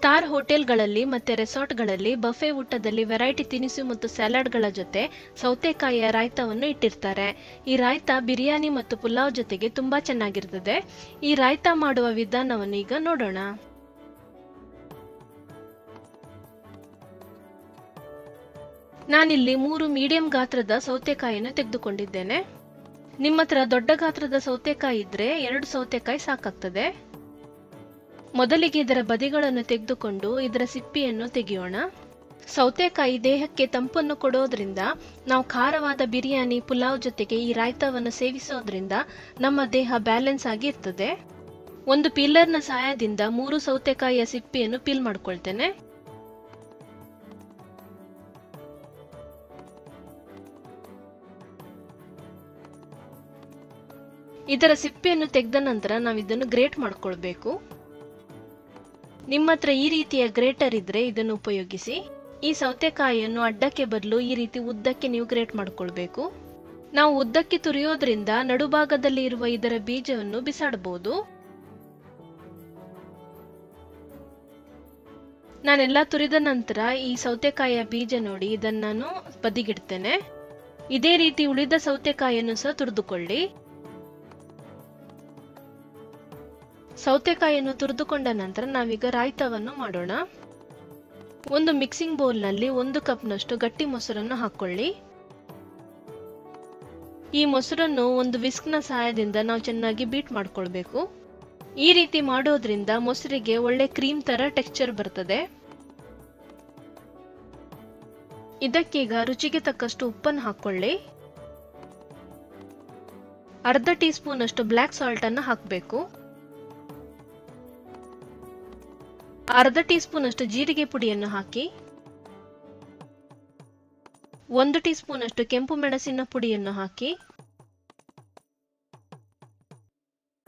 Star ಹೋಟೆಲ್ಗಳಲ್ಲಿ ಮತ್ತು ರೆಸಾರ್ಟ್ಗಳಲ್ಲಿ buffet ಊಟದಲ್ಲಿ ವೆರೈಟಿ ತಿನಿಸು ಮತ್ತು ಸ್ಯಾಲಡ್ಗಳ ಜೊತೆ ಸೌತೆಕಾಯಿಯ ರಾಯ್ತಾವನ್ನು ಇಟ್ಟಿರ್ತಾರೆ. ಈ ರಾಯ್ತಾ ಬಿರಿಯಾನಿ ಮತ್ತು ಪುಲಾವ್ ಜೊತೆಗೆ ತುಂಬಾ ಚೆನ್ನಾಗಿರ್ತದೆ. ಈ ರಾಯ್ತಾ ಮಾಡುವ ವಿಧಾನವನ್ನು ಈಗ ನೋಡೋಣ. ನಾನಿಲ್ಲಿ 3 ಮೀಡಿಯಂ ಗಾತ್ರದ ಸೌತೆಕಾಯಿಯನ್ನು ತೆಗೆದುಕೊಂಡಿದ್ದೇನೆ. ನಿಮ್ಮ ಹತ್ರ ದೊಡ್ಡ ಗಾತ್ರದ ಸೌತೆಕಾಯಿ ಇದ್ರೆ 2 ಸೌತೆಕಾಯಿ ಸಾಕಾಗ್ತದೆ. ಮೊದಲಿಗೆ ಇದರ ಬದಿಗಳನ್ನು ತೆಗೆದುಕೊಂಡು ಇದರ ಸಿಪ್ಪಿಯನ್ನು ತೆಗೆಯೋಣ. ಸೌತೆಕಾಯಿ ದೇಹಕ್ಕೆ ತಂಪನ್ನು ಕೊಡೋದ್ರಿಂದ ನಾವು ಖಾರವಾದ ಬಿರಿಯಾನಿ ಪುಲಾವ್ ಜೊತೆಗೆ ಈ ರಾಯ್ತಾವನ್ನು ಸೇವಿಸೋದ್ರಿಂದ ನಮ್ಮ ದೇಹ ಬ್ಯಾಲೆನ್ಸ್ ಆಗಿ ಇರ್ತದೆ. ಒಂದು ಪೀಲರ್ನ ಸಹಾಯದಿಂದ 3 ಸೌತೆಕಾಯಿಯ ಸಿಪ್ಪಿಯನ್ನು ಪೀಲ್ ಮಾಡ್ಕೊಳ್ತೇನೆ. ಇದರ ಸಿಪ್ಪೆಯನ್ನು ತೆಗೆದ ನಂತರ ನಾವು ಇದನ್ನು ಗ್ರೇಟ್ ಮಾಡ್ಕೊಳ್ಬೇಕು. ನಿಮ್ಮ ಹತ್ರ ಈ ರೀತಿಯ ಗ್ರೇಟರ್ ಇದ್ರೆ ಇದನ್ನು ಉಪಯೋಗಿಸಿ. ಈ ಸೌತೆಕಾಯಿಯನ್ನು ಅಡ್ಡಕ್ಕೆ ಬದಲು ಈ ರೀತಿ ಉದ್ದಕ್ಕೆ ನೀವು ಗ್ರೇಟ್ ಮಾಡ್ಕೊಳ್ಬೇಕು. ನಾವು ಉದ್ದಕ್ಕೆ ತುರಿಯೋದ್ರಿಂದ ನಡುಭಾಗದಲ್ಲಿ ಇರುವ ಇದರ ಬೀಜವನ್ನು ಬಿಸಾಡಬಹುದು. ನಾನೆಲ್ಲ ತುರಿದ ನಂತರ ಈ ಸೌತೆಕಾಯಿಯ ಬೀಜ ನೋಡಿ ಇದನ್ನು ನಾನು ಬದಿಗಿಡ್ತೇನೆ. ಇದೇ ರೀತಿ ಉಳಿದ ಸೌತೆಕಾಯಿಯನ್ನು ಸಹ ತುರಿದುಕೊಳ್ಳಿ. ಸೌತೆಕಾಯಿಯನ್ನು ತುರಿದುಕೊಂಡ ನಂತರ ನಾವೀಗ ರಾಯ್ತಾವನ್ನು ಮಾಡೋಣ. ಒಂದು ಮಿಕ್ಸಿಂಗ್ ಬೌಲ್ನಲ್ಲಿ 1 ಕಪ್ನಷ್ಟು ಗಟ್ಟಿ ಮೊಸರನ್ನು ಹಾಕೊಳ್ಳಿ. ಈ ಮೊಸರನ್ನು ಒಂದು ವಿಸ್ಕ್ನ ಸಹಾಯದಿಂದ ನಾವು ಚೆನ್ನಾಗಿ ಬೀಟ್ ಮಾಡ್ಕೊಳ್ಬೇಕು. ಈ ರೀತಿ ಮಾಡೋದ್ರಿಂದ ಮೊಸರಿಗೆ ಒಳ್ಳೆ ಕ್ರೀಮ್ ತರ ಟೆಕ್ಸ್ಚರ್ ಬರ್ತದೆ. ಇದಕ್ಕೀಗ ರುಚಿಗೆ ತಕ್ಕಷ್ಟು ಉಪ್ಪನ್ನು ಹಾಕೊಳ್ಳಿ. ಅರ್ಧ ಟೀ ಸ್ಪೂನ್ ಅಷ್ಟು ಬ್ಲ್ಯಾಕ್ ಸಾಲ್ಟ್ ಅನ್ನು ಹಾಕಬೇಕು. ಅರ್ಧ ಟೀ ಸ್ಪೂನ್ ಅಷ್ಟು ಜೀರಿಗೆ ಪುಡಿಯನ್ನು ಹಾಕಿ. 1 ಟೀ ಸ್ಪೂನ್ ಅಷ್ಟು ಕೆಂಪು ಮೆಣಸಿನ ಪುಡಿಯನ್ನು ಹಾಕಿ.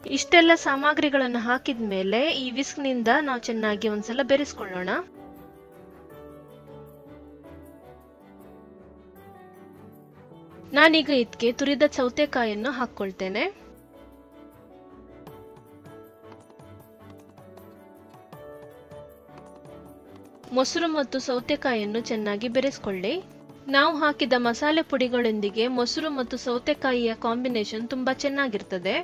ಇಷ್ಟೆಲ್ಲ ಸಾಮಗ್ರಿಗಳನ್ನು ಹಾಕಿದ ಮೇಲೆ ಈ ವಿಸ್ಕ್ ನಿಂದ ನಾವು ಚೆನ್ನಾಗಿ ಒಂದ್ಸಲ ಬೆರೆಸ್ಕೊಳ್ಳೋಣ. ನಾನೀಗ ಇದಕ್ಕೆ ತುರಿದ ಸೌತೆಕಾಯಿಯನ್ನು ಹಾಕೊಳ್ತೇನೆ. ಮೊಸರು ಮತ್ತು ಸೌತೆಕಾಯಿಯನ್ನು ಚೆನ್ನಾಗಿ ಬೆರೆಸ್ಕೊಳ್ಳಿ. ನಾವು ಹಾಕಿದ ಮಸಾಲೆ ಪುಡಿಗಳೊಂದಿಗೆ ಮೊಸರು ಮತ್ತು ಸೌತೆಕಾಯಿಯ ಕಾಂಬಿನೇಷನ್ ತುಂಬಾ ಚೆನ್ನಾಗಿರ್ತದೆ.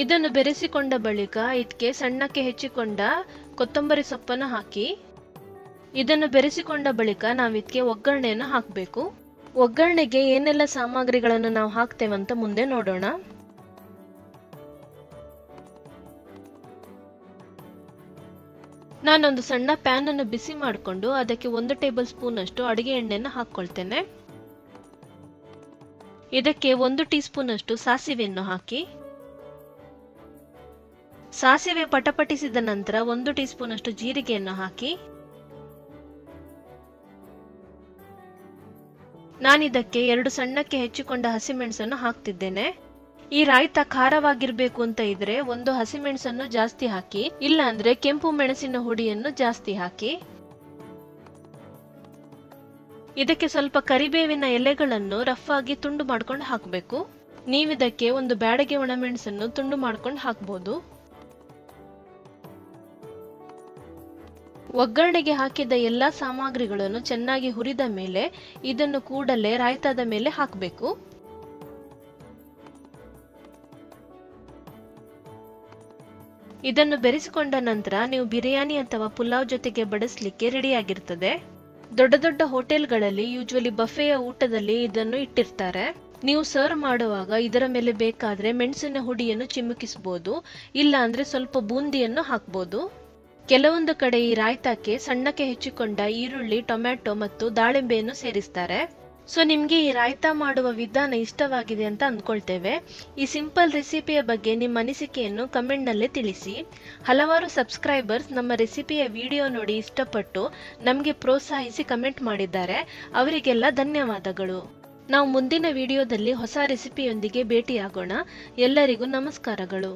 ಇದನ್ನು ಬೆರೆಸಿಕೊಂಡ ಬಳಿಕ ಇದಕ್ಕೆ ಸಣ್ಣಕ್ಕೆ ಹೆಚ್ಚಿಕೊಂಡ ಕೊತ್ತಂಬರಿ ಸೊಪ್ಪನ್ನು ಹಾಕಿ. ಇದನ್ನು ಬೆರೆಸಿಕೊಂಡ ಬಳಿಕ ನಾವು ಇದಕ್ಕೆ ಒಗ್ಗರಣೆಯನ್ನು ಹಾಕಬೇಕು. ಒಗ್ಗರಣೆಗೆ ಏನೆಲ್ಲ ಸಾಮಗ್ರಿಗಳನ್ನು ನಾವು ಹಾಕ್ತೇವಂತ ಮುಂದೆ ನೋಡೋಣ. ನಾನೊಂದು ಸಣ್ಣ ಪ್ಯಾನ್ ಅನ್ನು ಬಿಸಿ ಮಾಡಿಕೊಂಡು ಅದಕ್ಕೆ 1 ಟೇಬಲ್ ಸ್ಪೂನ್ ಅಷ್ಟು ಅಡಿಗೆ ಎಣ್ಣೆಯನ್ನು ಹಾಕೊಳ್ತೇನೆ. ಇದಕ್ಕೆ 1 ಟೀ ಸ್ಪೂನ್ ಅಷ್ಟು ಸಾಸಿವೆಯನ್ನು ಹಾಕಿ. ಸಾಸಿವೆ ಪಟಪಟಿಸಿದ ನಂತರ 1 ಟೀ ಸ್ಪೂನ್ ಅಷ್ಟು ಜೀರಿಗೆಯನ್ನು ಹಾಕಿ. ನಾನಿದಕ್ಕೆ 2 ಸಣ್ಣಕ್ಕೆ ಹೆಚ್ಚಿಕೊಂಡ ಹಸಿಮೆಣಸನ್ನು ಹಾಕ್ತಿದ್ದೇನೆ. ಈ ರಾಯ್ತಾ ಖಾರವಾಗಿರ್ಬೇಕು ಅಂತ ಇದ್ರೆ 1 ಹಸಿಮೆಣಸನ್ನು ಜಾಸ್ತಿ ಹಾಕಿ, ಇಲ್ಲ ಅಂದ್ರೆ ಕೆಂಪು ಮೆಣಸಿನ ಹುಡಿಯನ್ನು ಜಾಸ್ತಿ ಹಾಕಿ. ಇದಕ್ಕೆ ಸ್ವಲ್ಪ ಕರಿಬೇವಿನ ಎಲೆಗಳನ್ನು ರಫ್ ಆಗಿ ತುಂಡು ಮಾಡ್ಕೊಂಡು ಹಾಕಬೇಕು. ನೀವಿದಕ್ಕೆ 1 ಬ್ಯಾಡಗೆ ಒಣಮೆಣಸನ್ನು ತುಂಡು ಮಾಡ್ಕೊಂಡು ಹಾಕಬಹುದು. ಒಗ್ಗರಣೆಗೆ ಹಾಕಿದ ಎಲ್ಲಾ ಸಾಮಗ್ರಿಗಳನ್ನು ಚೆನ್ನಾಗಿ ಹುರಿದ ಮೇಲೆ ಇದನ್ನು ಕೂಡಲೇ ರಾಯ್ತಾದ ಮೇಲೆ ಹಾಕಬೇಕು. ಇದನ್ನು ಬೆರೆಸಿಕೊಂಡ ನಂತರ ನೀವು ಬಿರಿಯಾನಿ ಅಥವಾ ಪುಲಾವ್ ಜೊತೆಗೆ ಬಡಿಸಲಿಕ್ಕೆ ರೆಡಿಯಾಗಿರ್ತದೆ. ದೊಡ್ಡ ದೊಡ್ಡ ಹೋಟೆಲ್ಗಳಲ್ಲಿ ಯೂಶುವಲಿ ಬಫೆಯ ಊಟದಲ್ಲಿ ಇದನ್ನು ಇಟ್ಟಿರ್ತಾರೆ. ನೀವು ಸರ್ವ್ ಮಾಡುವಾಗ ಇದರ ಮೇಲೆ ಬೇಕಾದ್ರೆ ಮೆಣಸಿನ ಹುಡಿಯನ್ನು ಚಿಮುಕಿಸಬಹುದು, ಇಲ್ಲ ಅಂದ್ರೆ ಸ್ವಲ್ಪ ಬೂಂದಿಯನ್ನು ಹಾಕಬಹುದು. ಕೆಲವೊಂದು ಕಡೆ ಈ ರಾಯ್ತಾಕ್ಕೆ ಸಣ್ಣಕ್ಕೆ ಹೆಚ್ಚಿಕೊಂಡ ಈರುಳ್ಳಿ, ಟೊಮ್ಯಾಟೊ ಮತ್ತು ದಾಳಿಂಬೆಯನ್ನು ಸೇರಿಸ್ತಾರೆ. ಸೊ ನಿಮಗೆ ಈ ರಾಯ್ತಾ ಮಾಡುವ ವಿಧಾನ ಇಷ್ಟವಾಗಿದೆ ಅಂತ ಅಂದ್ಕೊಳ್ತೇವೆ. ಈ ಸಿಂಪಲ್ ರೆಸಿಪಿಯ ಬಗ್ಗೆ ನಿಮ್ಮ ಅನಿಸಿಕೆಯನ್ನು ಕಮೆಂಟ್ ನಲ್ಲಿ ತಿಳಿಸಿ. ಹಲವಾರು ಸಬ್ಸ್ಕ್ರೈಬರ್ಸ್ ನಮ್ಮ ರೆಸಿಪಿಯ ವಿಡಿಯೋ ನೋಡಿ ಇಷ್ಟಪಟ್ಟು ನಮಗೆ ಪ್ರೋತ್ಸಾಹಿಸಿ ಕಮೆಂಟ್ ಮಾಡಿದ್ದಾರೆ. ಅವರಿಗೆಲ್ಲ ಧನ್ಯವಾದಗಳು. ನಾವು ಮುಂದಿನ ವಿಡಿಯೋದಲ್ಲಿ ಹೊಸ ರೆಸಿಪಿಯೊಂದಿಗೆ ಭೇಟಿಯಾಗೋಣ. ಎಲ್ಲರಿಗೂ ನಮಸ್ಕಾರಗಳು.